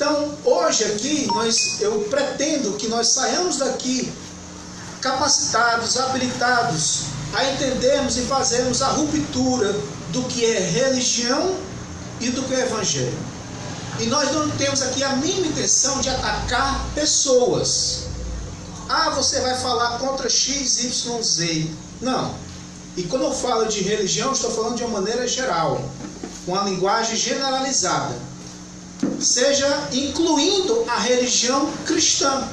Então, hoje aqui, eu pretendo que nós saiamos daqui capacitados, habilitados a entendermos e fazermos a ruptura do que é religião e do que é evangelho. E nós não temos aqui a mínima intenção de atacar pessoas. Ah, você vai falar contra X, Y, Z. Não. E quando eu falo de religião, estou falando de uma maneira geral, com a linguagem generalizada. Seja incluindo a religião cristã.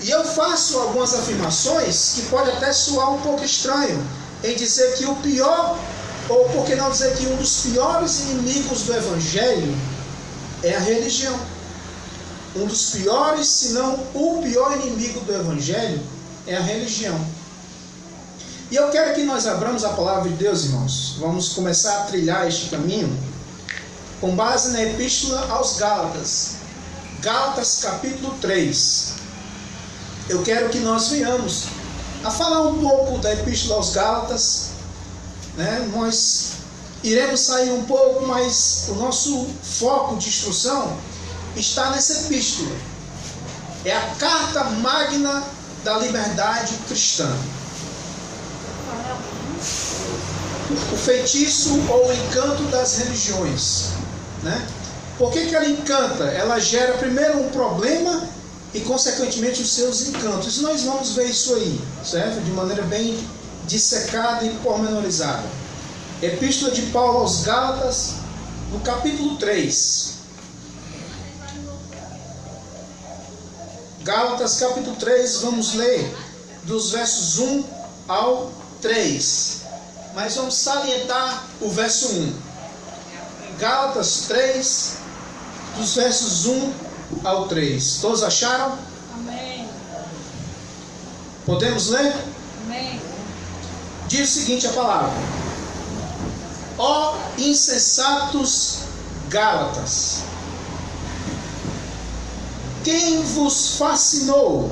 E eu faço algumas afirmações que pode até soar um pouco estranho, em dizer que o pior, ou por que não dizer que um dos piores inimigos do evangelho é a religião. Um dos piores, se não o pior inimigo do evangelho é a religião. E eu quero que nós abramos a palavra de Deus, irmãos. Vamos começar a trilhar este caminho com base na Epístola aos Gálatas. Gálatas capítulo 3. Eu quero que nós venhamos a falar um pouco da Epístola aos Gálatas, né? Nós iremos sair um pouco, mas o nosso foco de instrução está nessa epístola. É a carta magna da liberdade cristã. O feitiço ou o encanto das religiões, né? Por que ela encanta? Ela gera primeiro um problema e consequentemente os seus encantos. E nós vamos ver isso aí, certo? De maneira bem dissecada e pormenorizada. Epístola de Paulo aos Gálatas, no capítulo 3. Gálatas capítulo 3, vamos ler dos versos 1 ao 3. Mas vamos salientar o verso 1. Gálatas 3, dos versos 1 ao 3. Todos acharam? Amém. Podemos ler? Amém. Diz o seguinte a palavra: ó insensatos Gálatas, quem vos fascinou,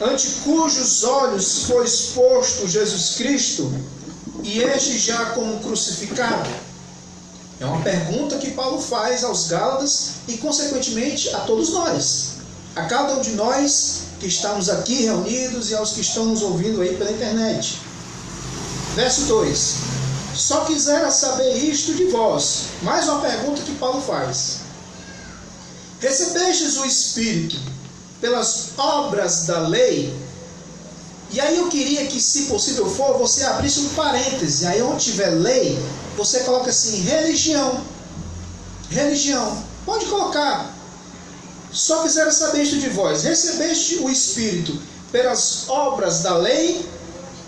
ante cujos olhos foi exposto Jesus Cristo, e este já como crucificado? É uma pergunta que Paulo faz aos Gálatas e, consequentemente, a todos nós. A cada um de nós que estamos aqui reunidos e aos que estão nos ouvindo aí pela internet. Verso 2. Só quisera saber isto de vós. Mais uma pergunta que Paulo faz. Recebestes o Espírito pelas obras da lei? E aí eu queria que, se possível for, você abrisse um parêntese. Aí onde tiver lei, você coloca assim, religião. Religião. Pode colocar. Só quisera saber isto de vós. Recebeste o Espírito pelas obras da lei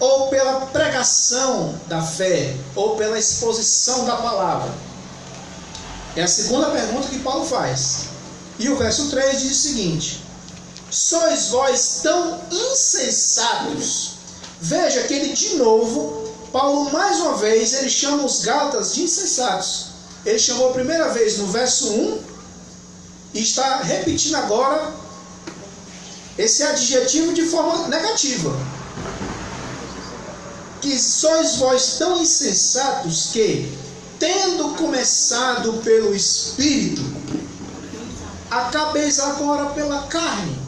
ou pela pregação da fé? Ou pela exposição da palavra? É a segunda pergunta que Paulo faz. E o verso 3 diz o seguinte: sois vós tão insensatos. Veja que ele de novo, Paulo mais uma vez, ele chama os Gálatas de insensatos. Ele chamou a primeira vez no verso 1 e está repetindo agora esse adjetivo de forma negativa. Que sois vós tão insensatos que, tendo começado pelo Espírito, acabeis agora pela carne.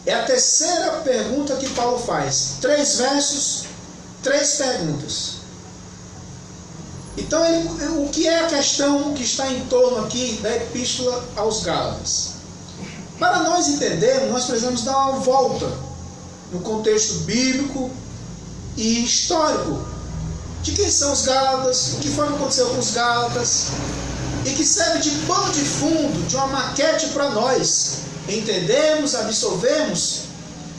É a terceira pergunta que Paulo faz. 3 versos, 3 perguntas. Então, o que é a questão que está em torno aqui da Epístola aos Gálatas? Para nós entendermos, nós precisamos dar uma volta no contexto bíblico e histórico. De quem são os Gálatas, o que foi que aconteceu com os Gálatas, e que serve de pano de fundo, de uma maquete para nós entendemos, absorvemos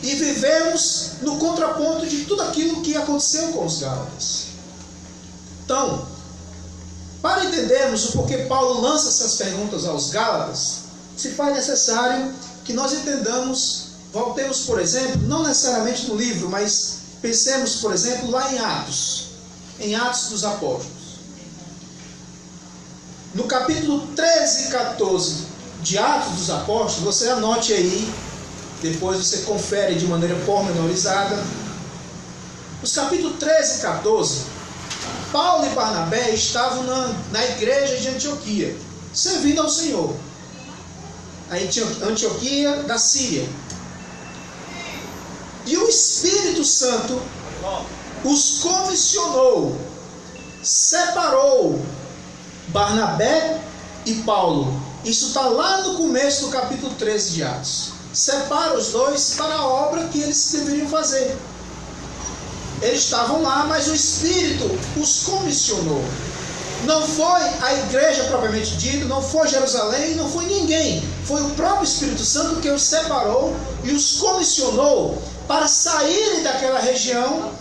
e vivemos no contraponto de tudo aquilo que aconteceu com os Gálatas. Então, para entendermos o porquê Paulo lança essas perguntas aos Gálatas, se faz necessário que nós entendamos, voltemos, por exemplo, não necessariamente no livro, mas pensemos, por exemplo, lá em Atos dos Apóstolos. No capítulo 13 e 14 de Atos dos Apóstolos, você anote aí, depois você confere de maneira pormenorizada. Os capítulos 13 e 14, Paulo e Barnabé estavam na igreja de Antioquia, servindo ao Senhor. A Antioquia da Síria. E o Espírito Santo os comissionou, separou Barnabé e Paulo. Isso está lá no começo do capítulo 13 de Atos. Separa os dois para a obra que eles deveriam fazer. Eles estavam lá, mas o Espírito os comissionou. Não foi a igreja propriamente dita, não foi Jerusalém, não foi ninguém. Foi o próprio Espírito Santo que os separou e os comissionou para saírem daquela região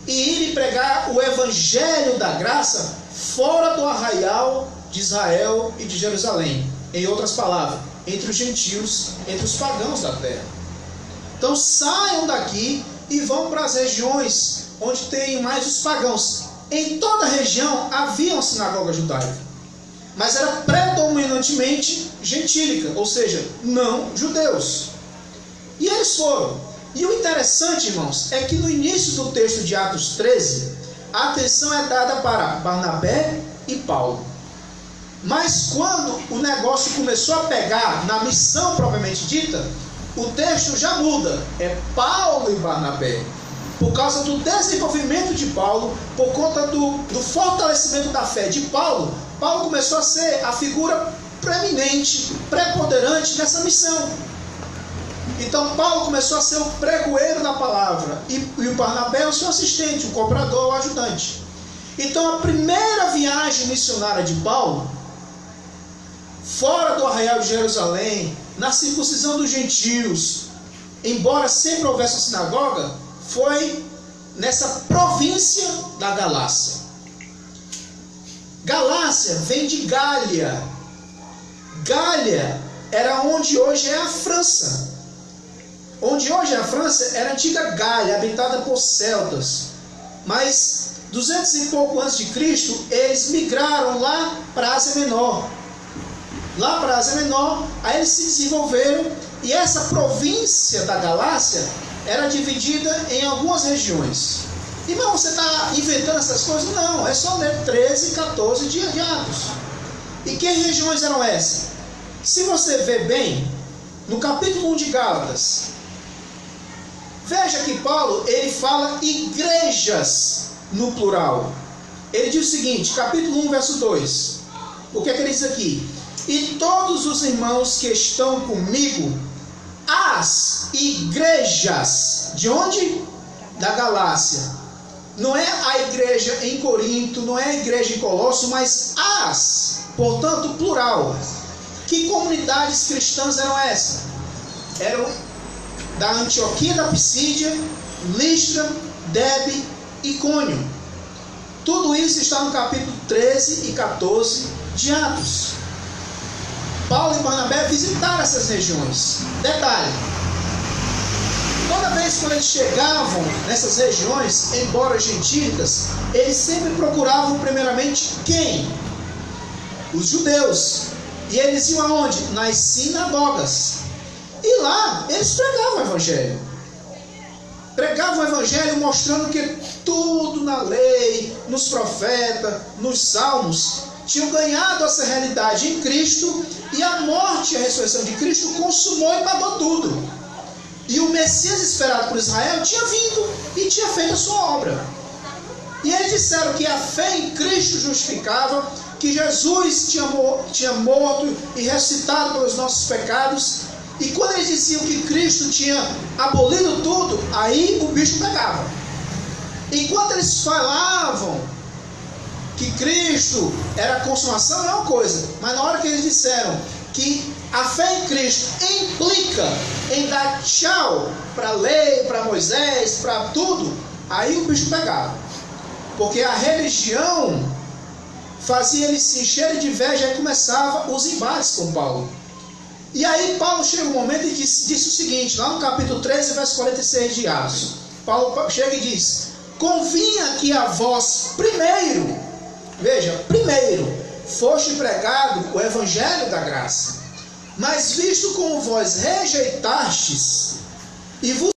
e irem pregar o Evangelho da graça fora do arraial de Israel e de Jerusalém. Em outras palavras, entre os gentios, entre os pagãos da terra. Então saiam daqui e vão para as regiões onde tem mais os pagãos. Em toda a região havia uma sinagoga judaica, mas era predominantemente gentílica, ou seja, não judeus. E eles foram. E o interessante, irmãos, é que no início do texto de Atos 13, a atenção é dada para Barnabé e Paulo. Mas quando o negócio começou a pegar na missão propriamente dita, o texto já muda. É Paulo e Barnabé. Por causa do desenvolvimento de Paulo, por conta do fortalecimento da fé de Paulo, Paulo começou a ser a figura preeminente, preponderante nessa missão. Então Paulo começou a ser o pregoeiro da palavra e o Barnabé o seu assistente, o cooperador, o ajudante. Então a primeira viagem missionária de Paulo, fora do arraial de Jerusalém, na circuncisão dos gentios, embora sempre houvesse uma sinagoga, foi nessa província da Galácia. Galácia vem de Gália. Gália era onde hoje é a França. Onde hoje é a França era a antiga Gália, habitada por celtas. Mas 200 e pouco antes de Cristo, eles migraram lá para a Ásia Menor. Lá para a Ásia Menor, aí eles se desenvolveram, e essa província da Galácia era dividida em algumas regiões. Irmão, você está inventando essas coisas? Não, é só ler 13 e 14 de Atos. E que regiões eram essas? Se você ver bem, no capítulo 1 de Gálatas, veja que Paulo, ele fala igrejas no plural. Ele diz o seguinte, capítulo 1, verso 2. O que é que ele diz aqui? E todos os irmãos que estão comigo, as igrejas, de onde? Da Galácia. Não é a igreja em Corinto, não é a igreja em Colosso, mas as, portanto plural. Que comunidades cristãs eram essas? Eram da Antioquia da Pisídia, Listra, Derbe e Icônio. Tudo isso está no capítulo 13 e 14 de Atos. Paulo e Barnabé visitaram essas regiões. Detalhe, toda vez que eles chegavam nessas regiões, embora gentílicas, eles sempre procuravam primeiramente quem? Os judeus. E eles iam aonde? Nas sinagogas. E lá eles pregavam o evangelho. Pregavam o evangelho mostrando que tudo na lei, nos profetas, nos salmos, tinham ganhado essa realidade em Cristo, e a morte e a ressurreição de Cristo consumou e pagou tudo. E o Messias esperado por Israel tinha vindo e tinha feito a sua obra. E eles disseram que a fé em Cristo justificava, que Jesus tinha morto e ressuscitado pelos nossos pecados. E quando eles diziam que Cristo tinha abolido tudo, aí o bicho pegava. Enquanto eles falavam que Cristo era a consumação, é uma coisa, mas na hora que eles disseram que a fé em Cristo implica em dar tchau para a lei, para Moisés, para tudo, aí o bicho pegava. Porque a religião fazia eles se encherem de inveja, e começava os embates com Paulo. E aí Paulo chega um momento e disse o seguinte, lá no capítulo 13, verso 46 de Atos. Paulo chega e diz: convinha que a vós primeiro, veja, primeiro, foste pregado o evangelho da graça, mas visto como vós rejeitastes e vos